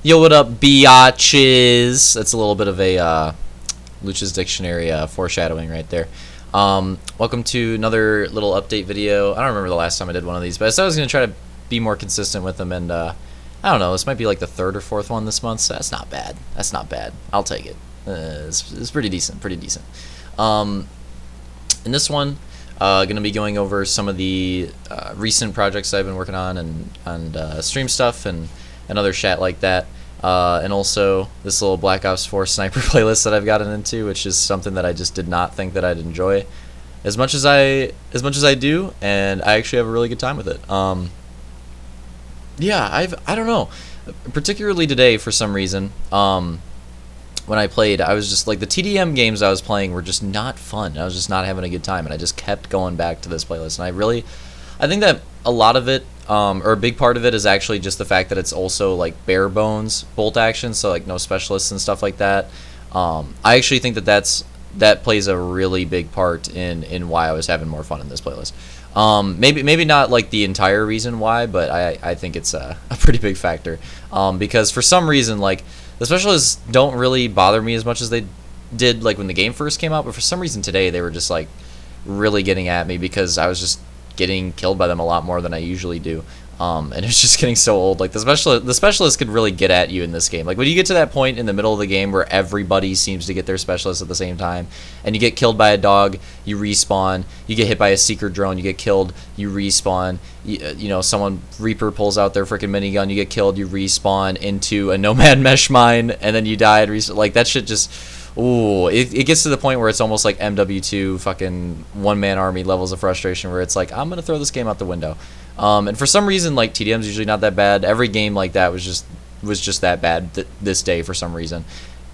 Yo, what up, biatches? That's a little bit of a Lucha's Dictionary foreshadowing right there. Welcome to another little update video. I don't remember the last time I did one of these, but I said I was going to try to be more consistent with them, and I don't know, this might be like the third or fourth one this month, so that's not bad. That's not bad. I'll take it. It's pretty decent, pretty decent. In this one, going to be going over some of the recent projects I've been working on and stream stuff and other chat like that, and also this little Black Ops 4 sniper playlist that I've gotten into, which is something that I just did not think that I'd enjoy as much as I do, and I actually have a really good time with it. Yeah, I don't know, particularly today for some reason. When I played, I was just like, the TDM games I was playing were just not fun. I was just not having a good time, and I just kept going back to this playlist, and I think that a lot of it, or a big part of it, is actually just the fact that it's also like bare bones bolt action, so like no specialists and stuff like that. I actually think that plays a really big part in why I was having more fun in this playlist. Maybe not like the entire reason why, but I think it's a pretty big factor, because for some reason, like, the specialists don't really bother me as much as they did like when the game first came out, but for some reason today they were just like really getting at me because I was just getting killed by them a lot more than I usually do. And it's just getting so old. Like, the specialist could really get at you in this game. Like, when you get to that point in the middle of the game where everybody seems to get their specialist at the same time, and you get killed by a dog, you respawn, you get hit by a seeker drone, you get killed, you respawn, you know, someone, Reaper pulls out their freaking minigun, you get killed, you respawn into a Nomad mesh mine, and then you die and like, that shit just, ooh, it gets to the point where it's almost like MW2 fucking one-man army levels of frustration, where it's like, I'm gonna throw this game out the window. And for some reason, like, TDM's usually not that bad. Every game like that was just that bad this day for some reason.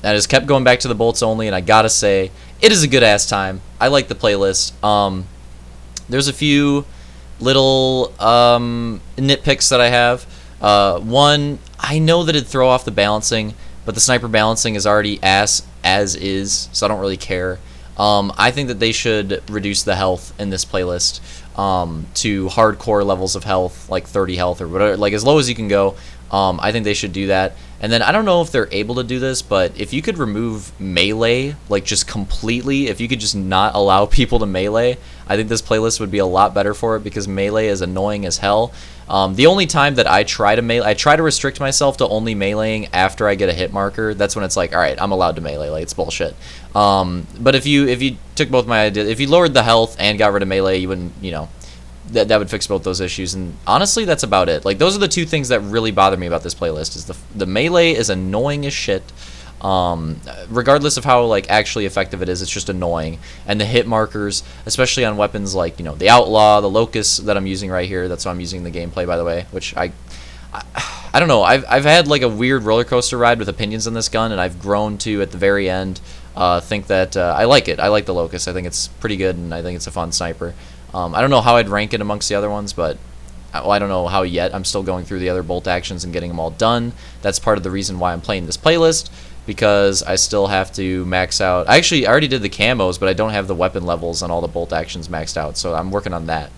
And I just kept going back to the bolts only, and I gotta say, it is a good ass time. I like the playlist. There's a few little nitpicks that I have. One, I know that it'd throw off the balancing, but the sniper balancing is already ass as is, so I don't really care. I think that they should reduce the health in this playlist to hardcore levels of health, like 30 health or whatever, like as low as you can go. I think they should do that. And then I don't know if they're able to do this, but if you could remove melee, like just completely, if you could just not allow people to melee, I think this playlist would be a lot better for it, because melee is annoying as hell. The only time that I try to restrict myself to only meleeing after I get a hit marker. That's when it's like, all right, I'm allowed to melee. Like, it's bullshit. But if you took both my ideas, if you lowered the health and got rid of melee, you wouldn't, you know, that would fix both those issues. And honestly, that's about it. Like, those are the two things that really bother me about this playlist. Is the melee is annoying as shit. Regardless of how like actually effective it is, it's just annoying. And the hit markers, especially on weapons like, you know, the Outlaw, the Locust that I'm using right here, that's what I'm using in the gameplay, by the way, which I don't know, I've had like a weird roller coaster ride with opinions on this gun, and I've grown to, at the very end, think that I like it. I like the Locust. I think it's pretty good, and I think it's a fun sniper. I don't know how I'd rank it amongst the other ones, but I don't know how yet. I'm still going through the other bolt actions and getting them all done. That's part of the reason why I'm playing this playlist, because I still have to max out. I already did the camos, but I don't have the weapon levels on all the bolt actions maxed out, so I'm working on that.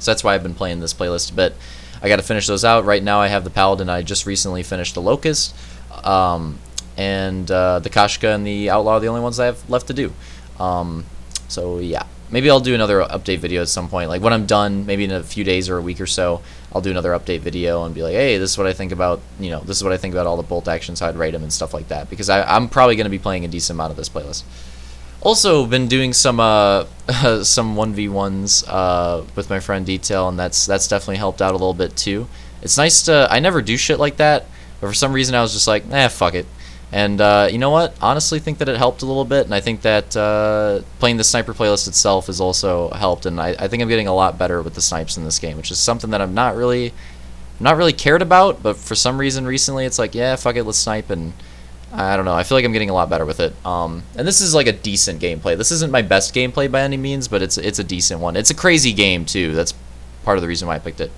So that's why I've been playing this playlist a bit. I got to finish those out. Right now I have the Paladin. I just recently finished the Locust, and the Kashka and the Outlaw are the only ones I have left to do. So yeah, maybe I'll do another update video at some point. Like, when I'm done, maybe in a few days or a week or so, I'll do another update video and be like, hey, this is what I think about, you know, this is what I think about all the bolt actions, how I'd rate them and stuff like that, because I'm probably going to be playing a decent amount of this playlist. Also been doing some 1v1s with my friend Detail, and that's definitely helped out a little bit too. It's nice to, I never do shit like that, but for some reason I was just like, fuck it. And you know what? Honestly, think that it helped a little bit, and I think that playing the sniper playlist itself has also helped, and I think I'm getting a lot better with the snipes in this game, which is something that I'm not really cared about, but for some reason recently it's like, yeah, fuck it, let's snipe, and I don't know, I feel like I'm getting a lot better with it. And this is like a decent gameplay. This isn't my best gameplay by any means, but it's a decent one. It's a crazy game too. That's part of the reason why I picked it.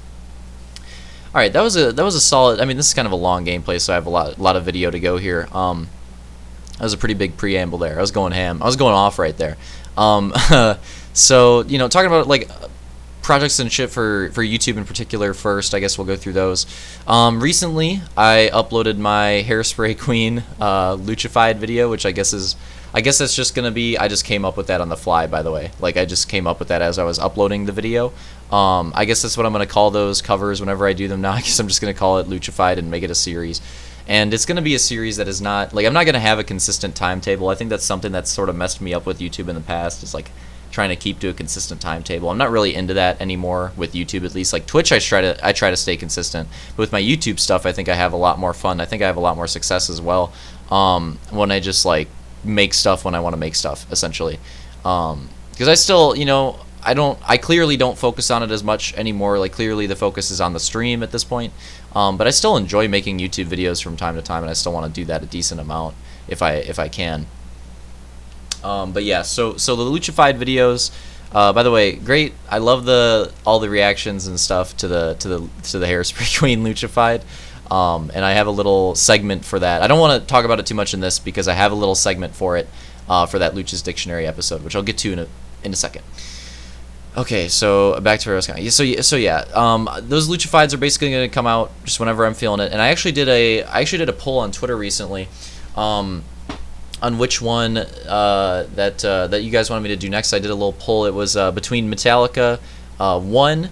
All right, that was a solid. I mean, this is kind of a long gameplay, so I have a lot of video to go here. That was a pretty big preamble there. I was going ham. I was going off right there. So, you know, talking about like projects and shit for YouTube in particular first. I guess we'll go through those. Recently, I uploaded my Hairspray Queen Luchified video, which I guess that's just gonna be. I just came up with that on the fly, by the way. Like I just came up with that as I was uploading the video. I guess that's what I'm gonna call those covers whenever I do them now. I guess I'm just gonna call it Luchified and make it a series. And it's going to be a series that is not, like, I'm not going to have a consistent timetable. I think that's something that's sort of messed me up with YouTube in the past, is, like, trying to keep to a consistent timetable. I'm not really into that anymore with YouTube, at least. Like, Twitch, I try to stay consistent. But with my YouTube stuff, I think I have a lot more fun. I think I have a lot more success as well when I just, like, make stuff when I want to make stuff, essentially. Because I still, I clearly don't focus on it as much anymore. Like, clearly the focus is on the stream at this point. But I still enjoy making YouTube videos from time to time, and I still want to do that a decent amount if I can. But yeah, so the Luchified videos. By the way, great. I love all the reactions and stuff to the Hairspray Queen Luchified. And I have a little segment for that. I don't want to talk about it too much in this because I have a little segment for it for that Lucha's Dictionary episode, which I'll get to in a second. Okay, so back to where I was going. So yeah, those Luchifieds are basically going to come out just whenever I'm feeling it. And I actually did a poll on Twitter recently, on which one that you guys wanted me to do next. I did a little poll. It was between Metallica, 1,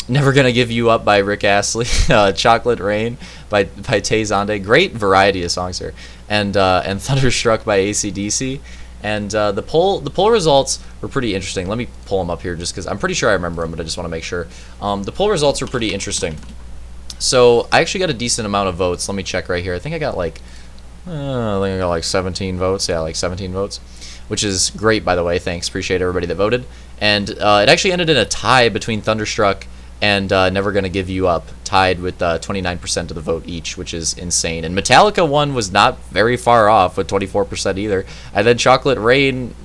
Never Gonna Give You Up by Rick Astley, Chocolate Rain by Tay Zonday. Great variety of songs here, and Thunderstruck by AC/DC. And the poll results were pretty interesting. Let me pull them up here just because I'm pretty sure I remember them, but I just want to make sure. The poll results were pretty interesting. So I actually got a decent amount of votes. Let me check right here. I think I got like 17 votes. Yeah, like 17 votes, which is great, by the way. Thanks. Appreciate everybody that voted. And it actually ended in a tie between Thunderstruck and Never Gonna Give You Up, tied with 29% of the vote each, which is insane. And Metallica 1 was not very far off with 24% either. And then Chocolate Rain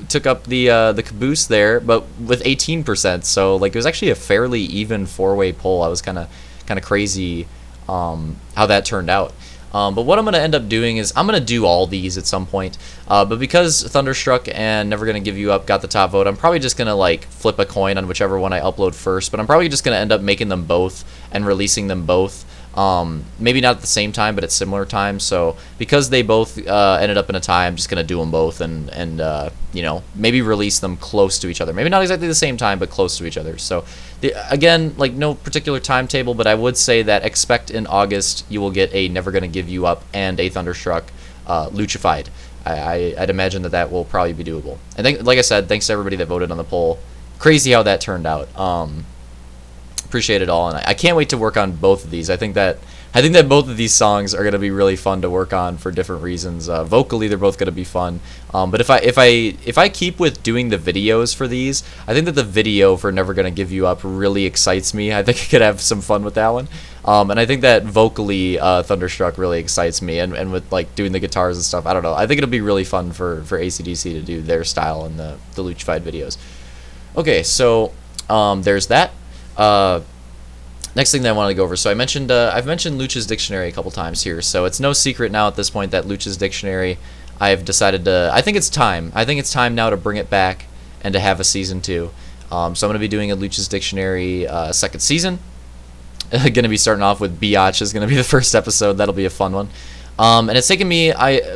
took up the caboose there, but with 18%. So like it was actually a fairly even 4-way poll. I was kind of crazy how that turned out. But what I'm going to end up doing is I'm going to do all these at some point. But because Thunderstruck and Never Gonna Give You Up got the top vote, I'm probably just going to like flip a coin on whichever one I upload first. But I'm probably just going to end up making them both and releasing them both. Maybe not at the same time, but at similar times. So because they both ended up in a tie, I'm just going to do them both and maybe release them close to each other. Maybe not exactly the same time, but close to each other. So again, like no particular timetable, but I would say that expect in August you will get a Never Gonna Give You Up and a Thunderstruck Luchified. I'd imagine that will probably be doable. And like I said, thanks to everybody that voted on the poll. Crazy how that turned out. Appreciate it all, and I can't wait to work on both of these. I think that both of these songs are going to be really fun to work on for different reasons. Vocally, they're both going to be fun. But if I keep with doing the videos for these, I think that the video for Never Gonna Give You Up really excites me. I think I could have some fun with that one. And I think that vocally, Thunderstruck really excites me, and with like doing the guitars and stuff. I don't know. I think it'll be really fun for AC/DC to do their style in the Luchified videos. Okay, so there's that. Next thing that I wanted to go over. So I've mentioned Lucha's Dictionary a couple times here. So it's no secret now at this point that Lucha's Dictionary, I've decided I think it's time. I think it's time now to bring it back and to have a season 2. So I'm going to be doing a Lucha's Dictionary second season. Going to be starting off with Biatch is going to be the first episode. That'll be a fun one. And it's taken me,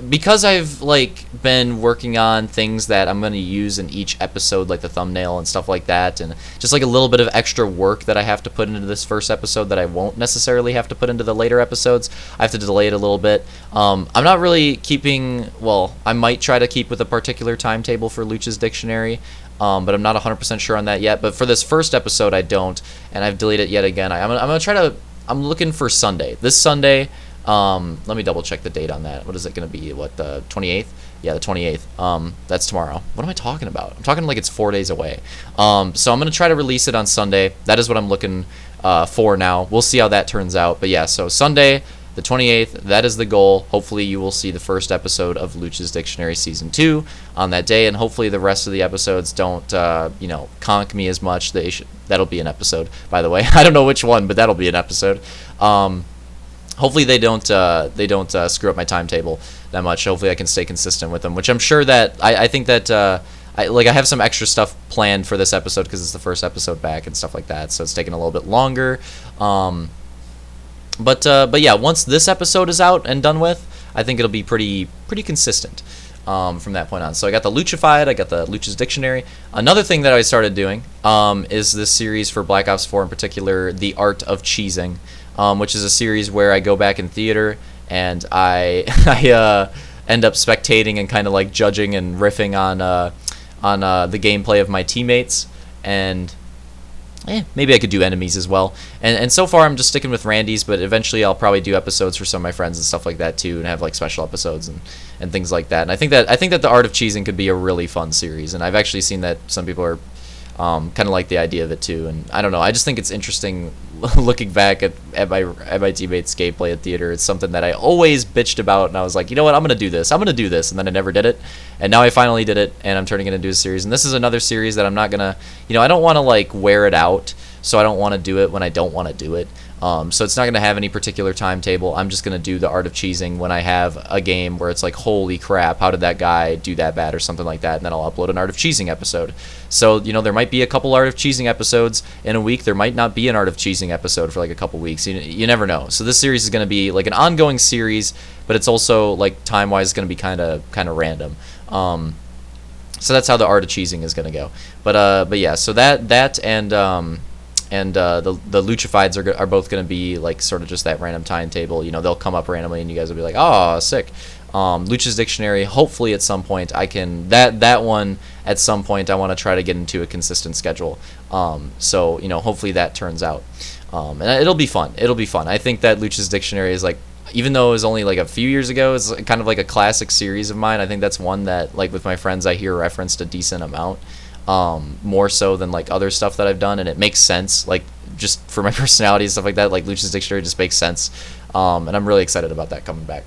because I've like been working on things that I'm going to use in each episode, like the thumbnail and stuff like that, and just like a little bit of extra work that I have to put into this first episode that I won't necessarily have to put into the later episodes. I have to delay it a little bit. I'm not really keeping, well, I might try to keep with a particular timetable for Lucha's Dictionary, but I'm not 100% sure on that yet. But for this first episode, I don't, and I've delayed it yet again. I'm going to try to, I'm looking for Sunday. This Sunday. Let me double check the date on that. What is it going to be? What, the 28th? Yeah, the 28th. That's tomorrow. What am I talking about? I'm talking like it's 4 days away. So I'm going to try to release it on Sunday. That is what I'm looking for now. We'll see how that turns out. But yeah, so Sunday, the 28th, that is the goal. Hopefully you will see the first episode of Lucha's Dictionary Season 2 on that day, and hopefully the rest of the episodes don't, conk me as much. That'll be an episode, by the way. I don't know which one, but that'll be an episode. Hopefully they don't screw up my timetable that much. Hopefully I can stay consistent with them, which I'm sure that I think that I have some extra stuff planned for this episode because it's the first episode back and stuff like that, so it's taking a little bit longer. But yeah, once this episode is out and done with, I think it'll be pretty consistent from that point on. So I got the Luchified, I got the Lucha's Dictionary. Another thing that I started doing is this series for Black Ops 4 in particular, The Art of Cheesing, which is a series where I go back in theater and I end up spectating and kind of like judging and riffing on the gameplay of my teammates, and maybe I could do enemies as well. And so far I'm just sticking with Randy's, but eventually I'll probably do episodes for some of my friends and stuff like that too, and have like special episodes and things like that. And I think that the Art of Cheesing could be a really fun series, and I've actually seen that some people are kind of like the idea of it too. And I don't know, I just think it's interesting looking back at my teammates' gameplay at theater. It's something that I always bitched about, and I was like, you know what, I'm gonna do this, and then I never did it, and now I finally did it, and I'm turning it into a series. And this is another series that I'm not gonna, I don't want to like wear it out, so I don't want to do it when I don't want to do it. So it's not going to have any particular timetable. I'm just going to do the Art of Cheesing when I have a game where it's like, holy crap, how did that guy do that bad or something like that, and then I'll upload an Art of Cheesing episode. So, there might be a couple Art of Cheesing episodes in a week. There might not be an Art of Cheesing episode for like a couple weeks. You never know. So this series is going to be like an ongoing series, but it's also like time-wise going to be kind of random. So that's how the Art of Cheesing is going to go. But yeah, so that and the Luchifieds are both going to be like sort of just that random timetable. They'll come up randomly and you guys will be like, oh, sick. Lucha's Dictionary, hopefully at some point I can, that one at some point I want to try to get into a consistent schedule. So hopefully that turns out, and it'll be fun. I think that Lucha's Dictionary is like, even though it was only like a few years ago, it's kind of like a classic series of mine. I think that's one that, like, with my friends I hear referenced a decent amount. More so than like other stuff that I've done, and it makes sense, like just for my personality and stuff like that. Like Lucha's Dictionary just makes sense, and I'm really excited about that coming back.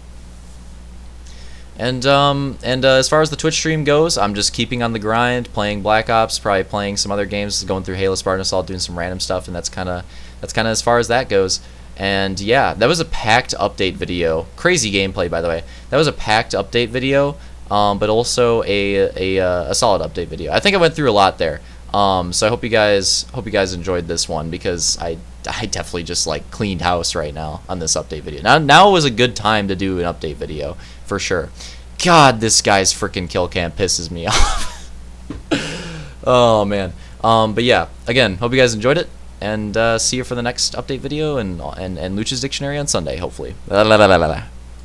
And as far as the Twitch stream goes, I'm just keeping on the grind, playing Black Ops, probably playing some other games, going through Halo Spartan Assault, doing some random stuff, and that's kind of as far as that goes. And yeah, that was a packed update video. Crazy gameplay, by the way. That was a packed update video. But also a solid update video. I think I went through a lot there. So I hope you guys enjoyed this one, because I definitely just like cleaned house right now on this update video. Now was a good time to do an update video for sure. God, this guy's freaking kill cam pisses me off. Oh man. But yeah, again, hope you guys enjoyed it, and see you for the next update video and Lucha's Dictionary on Sunday, hopefully. La, la, la, la, la.